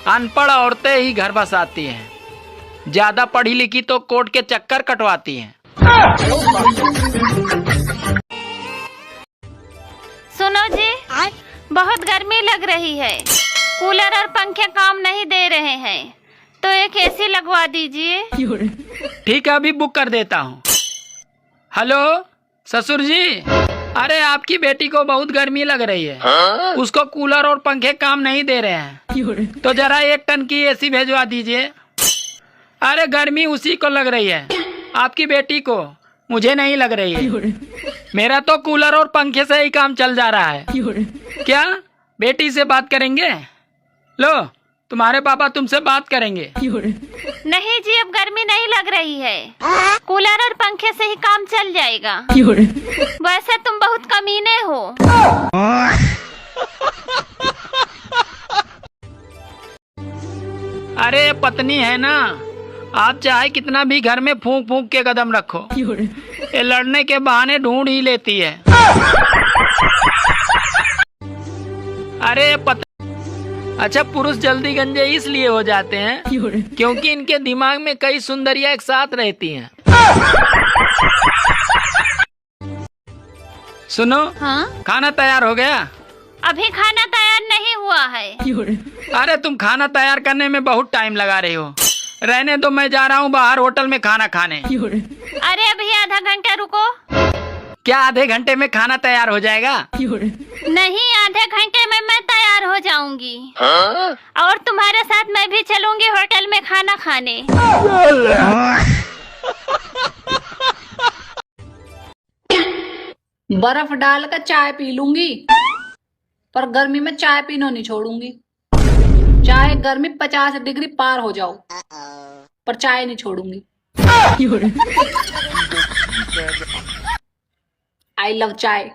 अनपढ़ औरतें ही घर बसाती हैं, ज्यादा पढ़ी लिखी तो कोर्ट के चक्कर कटवाती हैं। सुनो जी, बहुत गर्मी लग रही है, कूलर और पंखे काम नहीं दे रहे हैं, तो एक एसी लगवा दीजिए। ठीक है, अभी बुक कर देता हूँ। हेलो ससुर जी, अरे आपकी बेटी को बहुत गर्मी लग रही है, उसको कूलर और पंखे काम नहीं दे रहे हैं, तो जरा 1 टन की एसी भेजवा दीजिए। अरे गर्मी उसी को लग रही है, आपकी बेटी को, मुझे नहीं लग रही है। मेरा तो कूलर और पंखे से ही काम चल जा रहा है। क्या बेटी से बात करेंगे? लो, तुम्हारे पापा तुमसे बात करेंगे। नहीं जी, अब गर्मी नहीं लग रही है, कूलर और पंखे से ही काम चल जाएगा। वैसे तुम बहुत कमीने हो। अरे पत्नी है ना, आप चाहे कितना भी घर में फूंक फूंक के कदम रखो, ये लड़ने के बहाने ढूंढ ही लेती है। अरे अच्छा, पुरुष जल्दी गंजे इसलिए हो जाते हैं क्योंकि इनके दिमाग में कई सुंदरियां एक साथ रहती हैं। सुनो, हाँ? खाना तैयार हो गया? अभी खाना तैयार नहीं हुआ है। अरे तुम खाना तैयार करने में बहुत टाइम लगा रही हो, रहने दो, मैं जा रहा हूँ बाहर होटल में खाना खाने। अरे अभी आधा घंटा रुको। क्या आधे घंटे में खाना तैयार हो जाएगा? नहीं, आधे घंटे में मैं तैयार हो जाऊंगी। और तुम्हारे साथ मैं भी चलूंगी होटल में खाना खाने। बर्फ डालकर चाय पी लूंगी, पर गर्मी में चाय पीना नहीं छोड़ूंगी। चाहे गर्मी 50 डिग्री पार हो जाओ, पर चाय नहीं छोड़ूंगी। आई लव चाय।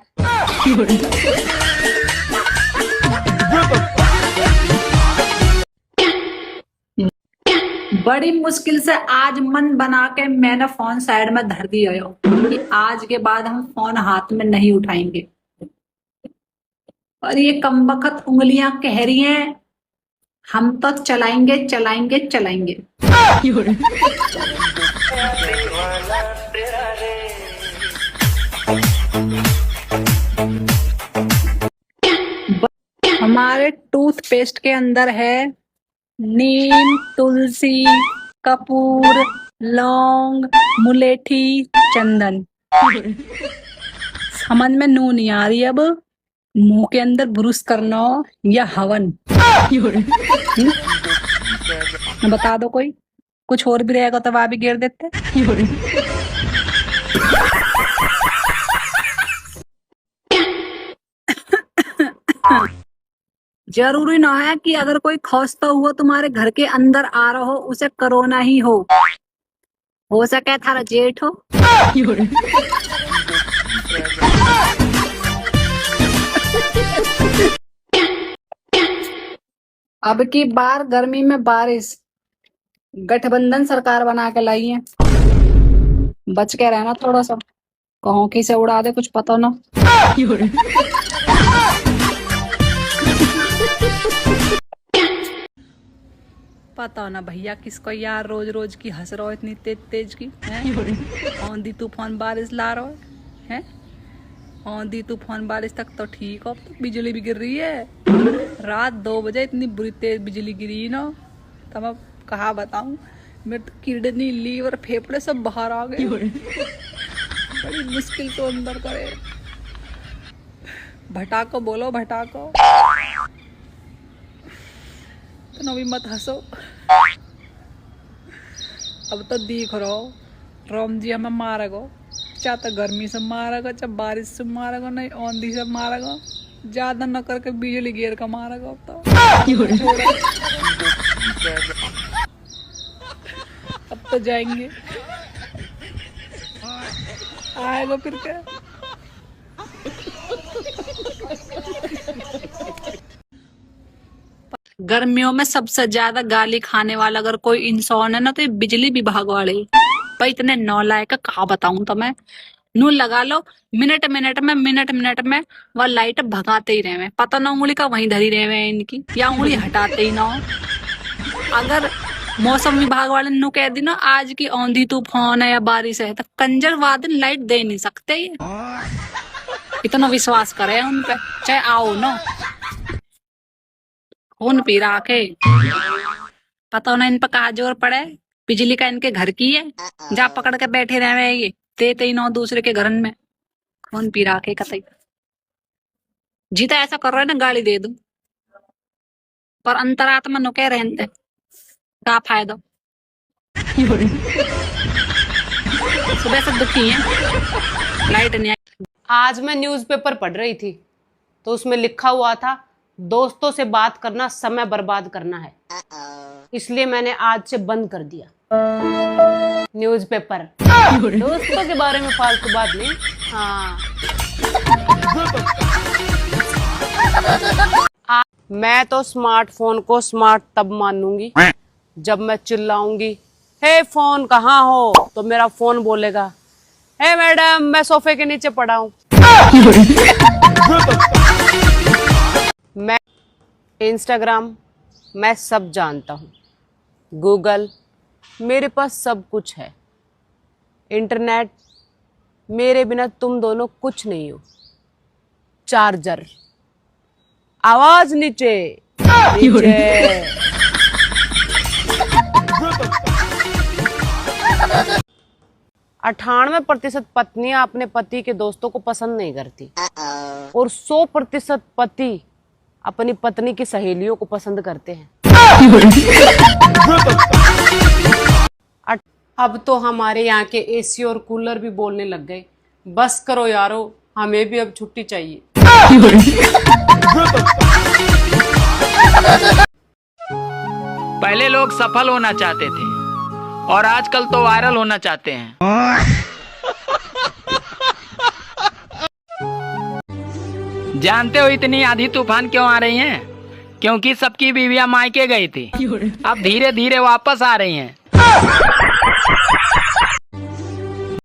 बड़ी मुश्किल से आज मन बना के मैंने फोन साइड में धर दिया कि आज के बाद हम फोन हाथ में नहीं उठाएंगे। और ये कमबख्त उंगलियां कह रही हैं हम तो चलाएंगे चलाएंगे चलाएंगे। हमारे टूथपेस्ट के अंदर है नीम, तुलसी, कपूर, लौंग, मुलेठी, चंदन। समझ में नू नहीं आ रही अब मुंह के अंदर ब्रुश करना हो या हवन। बता दो, कोई कुछ और भी रहेगा तो वहां भी गिर देते। जरूरी ना है कि अगर कोई खौसता हुआ तुम्हारे घर के अंदर आ रहा हो उसे कोरोना ही हो सके थारा जेठ हो। अब की बार गर्मी में बारिश गठबंधन सरकार बना के लाई है, बच के रहना थोड़ा सा, कहों की से उड़ा दे कुछ पता ना। पता ना भैया किसको यार रोज रोज की हंस रहो इतनी तेज तेज की आंधी तूफान बारिश ला रहा है। आंधी तूफान बारिश तक तो ठीक हो, तो बिजली भी गिर रही है। रात 2 बजे इतनी बुरी तेज बिजली गिरी ना, तो मैं कहा बताऊं, मेरे तो किडनी, लीवर, फेफड़े सब बाहर आ गए। बड़ी मुश्किल तो अंदर करे। भटाको बोलो, भटाको तो भी मत हंसो। अब तो देख रहो राम जी हमें मारेगो, चाहे तो गर्मी से मारेगा, चाहे बारिश से मारेगा, नहीं आंधी से मारेगा, ज्यादा न करके बिजली गिर का मारेगा। अब तो अब तो जाएंगे, आएगा फिर क्या। गर्मियों में सबसे ज्यादा गाली खाने वाला अगर कोई इंसान है ना तो ये बिजली विभाग वाले। भाई इतने नालायक कहा बताऊं तो मैं। नू लगा लो मिनट मिनट में वह लाइट भगाते ही रहे, पता ना उंगली का वहीं धरी रहे इनकी, या उंगली हटाते ही ना हो। अगर मौसम विभाग वाले ने कह दी ना आज की आंधी तूफान है या बारिश है तो कंजर वादन लाइट दे नहीं सकते ये। इतना विश्वास करे उन पे, चाहे आओ ना खून पी रहा के पता ना इन पर कहा जोर पड़े। बिजली का इनके घर की है, जा पकड़ के बैठे रहे ये देते ही ना दूसरे के घर में। खून पी रहा के कतई जीता ऐसा कर रहे ना गाली दे दो, पर अंतरात्मा नुके रहते का फायदा। सुबह से दुखी है, लाइट नहीं आई। आज मैं न्यूज़पेपर पढ़ रही थी तो उसमें लिखा हुआ था दोस्तों से बात करना समय बर्बाद करना है, इसलिए मैंने आज से बंद कर दिया न्यूज़पेपर। दोस्तों के बारे में फालतू बात नहीं। हाँ, मैं तो स्मार्टफोन को स्मार्ट तब मानूंगी जब मैं चिल्लाऊंगी हे फोन कहाँ हो, तो मेरा फोन बोलेगा हे मैडम मैं सोफे के नीचे पड़ा हूं। मैं इंस्टाग्राम मैं सब जानता हूँ, गूगल मेरे पास सब कुछ है, इंटरनेट मेरे बिना तुम दोनों कुछ नहीं हो, चार्जर आवाज नीचे नीचे। 98% पत्नियां अपने पति के दोस्तों को पसंद नहीं करती और 100% पति अपनी पत्नी की सहेलियों को पसंद करते हैं। अब तो हमारे यहाँ के एसी और कूलर भी बोलने लग गए बस करो यारो, हमें भी अब छुट्टी चाहिए। पहले लोग सफल होना चाहते थे और आजकल तो वायरल होना चाहते हैं। जानते हो इतनी आंधी तूफान क्यों आ रही हैं? क्योंकि सबकी बीवियां मायके गई थी, अब धीरे धीरे वापस आ रही हैं।